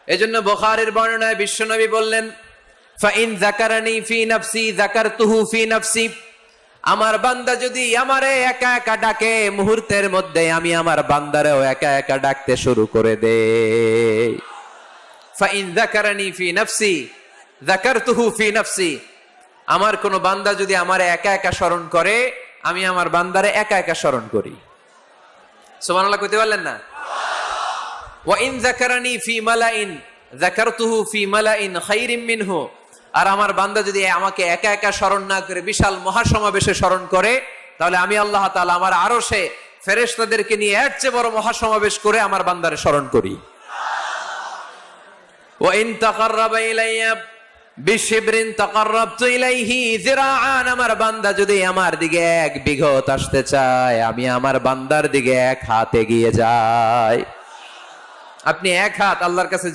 এজন্য বুখারীর বর্ণনায় বিশ্বনবী বললেন, ফাইন যাকারানি ফি নাফসি যাকারতুহু ফি নাফসি, আমার বান্দা যদি আমারে একা একা ডাকে, মুহূর্তের মধ্যে আমি আমার বান্দারেও একা একা ডাকতে শুরু করে দেই। ফাইন যাকারানি ফি নাফসি যাকারতুহু ফি নাফসি, আমার কোন বান্দা যদি আমারে একা একা স্মরণ করে, আমি আমার বান্দারে একা একা স্মরণ করি। সুবহানাল্লাহ কইতে পারলেন না? ওয়া ইন যাকারানি ফি মালাইন যাকারতুহু ফি মালাইন খায়রিম মিনহু, আর আমার বান্দা যদি আমাকে একা একা স্মরণ না করে বিশাল মহাসমাবেশে স্মরণ করে, তাহলে আমি আল্লাহ তাআলা আমার আরশে ফেরেশতাদেরকে নিয়ে এর চেয়ে বড় মহাসমাবেশ করে আমার বান্দারে স্মরণ করি। ওয়া ইন তাকাররাবা ইলাইয়া বিশিবরিন তাকাররাবতু ইলাইহি যিরাআন, আমার বান্দা যদি আমার দিকে 1 বিঘত আসতে চায়, আমি আমার বান্দার দিকে 1 হাত এগিয়ে যাই। আপনি 1 হাত আল্লাহর কাছে